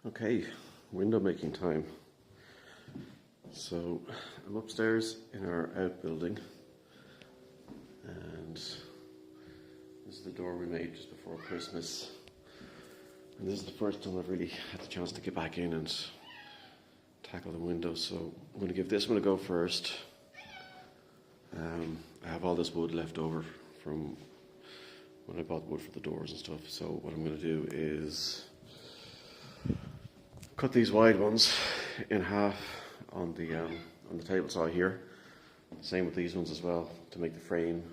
Okay, window making time. So I'm upstairs in our outbuilding, and this is the door we made just before Christmas. And this is the first time I've really had the chance to get back in and tackle the windows. So I'm going to give this one a go first. I have all this wood left over from when I bought wood for the doors and stuff. So what I'm going to do is cut these wide ones in half on the table saw here. Same with these ones as well to make the frame.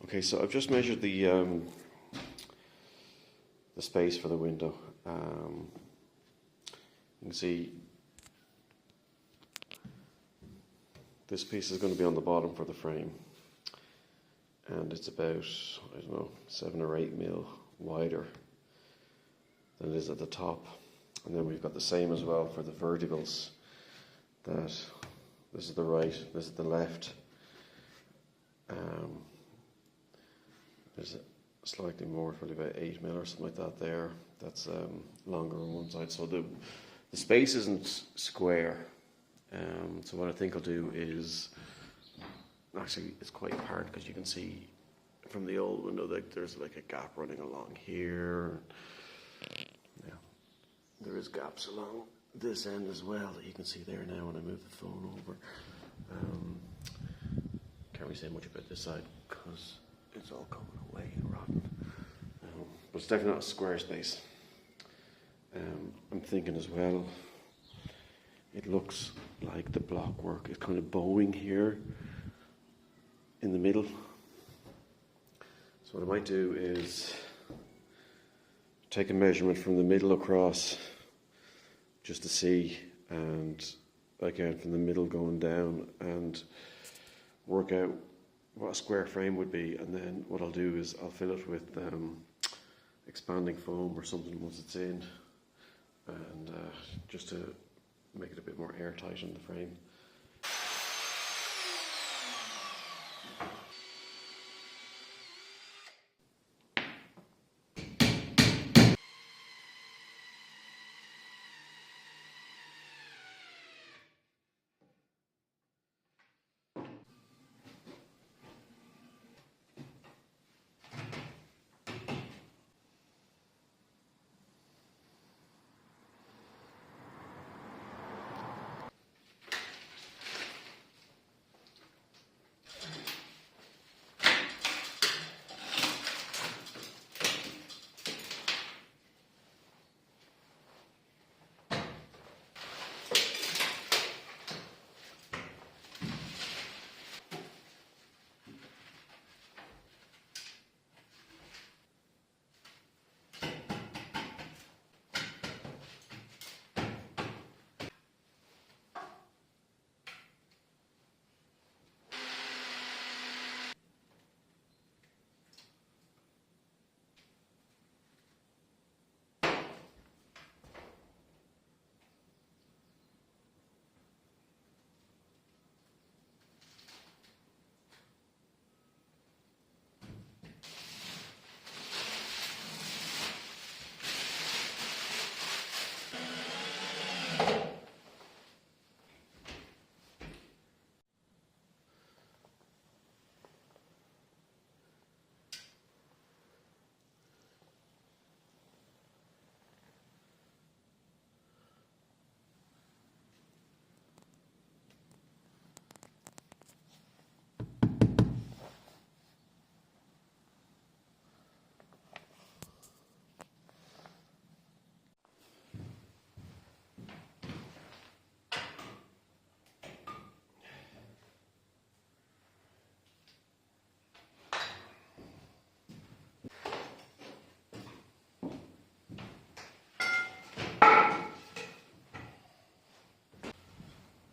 Okay, so I've just measured the space for the window. You can see this piece is going to be on the bottom for the frame, and it's about, I don't know, 7 or 8 mil wider than it is at the top. And then we've got the same as well for the verticals, that this is the right, this is the left. There's slightly more, probably about 8 mil or something like that there. That's longer on one side. So the space isn't square. So what I think I'll do is, actually it's quite apart because you can see from the old window that there's like a gap running along here. Yeah, there is gaps along this end as well that you can see there now when I move the phone over. Can't really say much about this side because it's all coming away and rotten. But it's definitely not a square space. I'm thinking as well, it looks like the block work is kind of bowing here in the middle. So what I might do is take a measurement from the middle across just to see, and again from the middle going down, and work out what a square frame would be. And then what I'll do is I'll fill it with expanding foam or something once it's in, and just to make it a bit more airtight in the frame.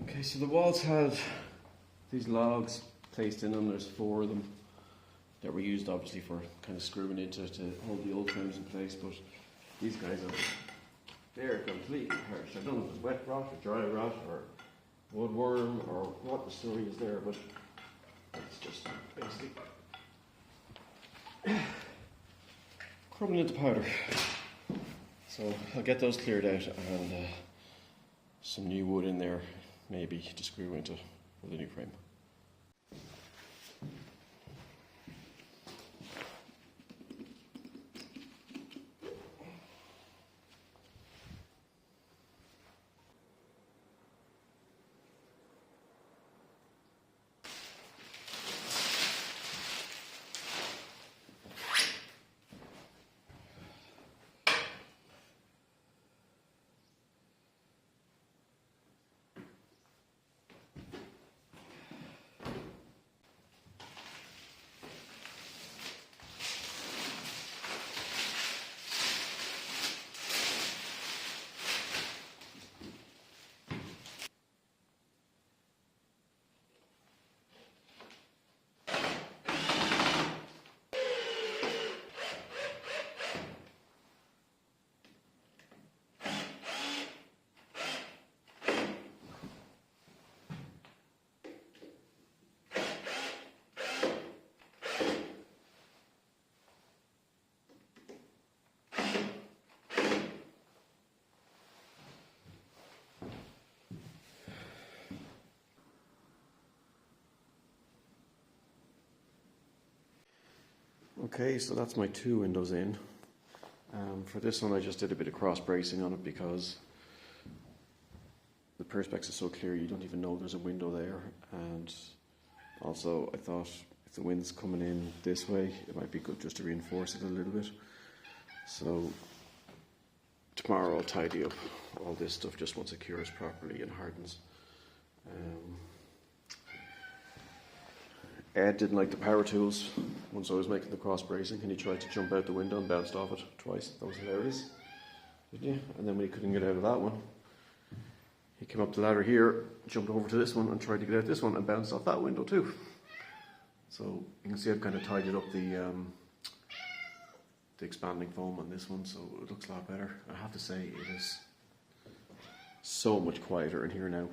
Okay, so the walls had these logs placed in them. There's 4 of them that were used obviously for kind of screwing into to hold the old frames in place, but these guys are, they're completely perished. I don't know if it's wet rot or dry rot or woodworm or what the story is there, but it's just basically crumbling into powder. So I'll get those cleared out and some new wood in there, maybe to screw into with a new frame. Okay, so that's my 2 windows in. For this one I just did a bit of cross bracing on it because the perspex is so clear you don't even know there's a window there, and also I thought if the wind's coming in this way it might be good just to reinforce it a little bit. So tomorrow I'll tidy up all this stuff just once it cures properly and hardens. Ed didn't like the power tools once I was making the cross bracing, and he tried to jump out the window and bounced off it twice. That was hilarious, didn't you? And then when he couldn't get out of that one, he came up the ladder here, jumped over to this one and tried to get out this one and bounced off that window too. So you can see I've kind of tidied up the expanding foam on this one, so it looks a lot better. I have to say it is so much quieter in here now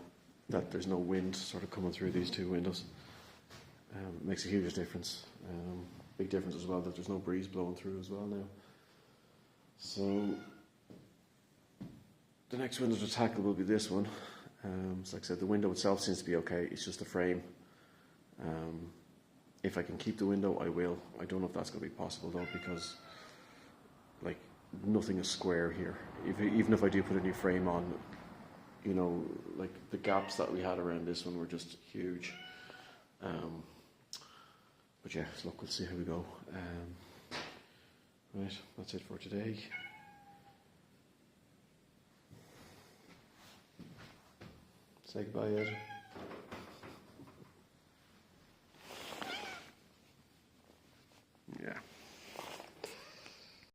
that there's no wind sort of coming through these 2 windows. It makes a huge difference. Big difference as well that there's no breeze blowing through as well now. So the next window to tackle will be this one. So like I said, the window itself seems to be okay. It's just the frame. If I can keep the window, I will. I don't know if that's going to be possible though, because like nothing is square here. Even if I do put a new frame on, you know, like the gaps that we had around this one were just huge. But yeah, look, we'll see how we go. Right, that's it for today. Say goodbye, Ed.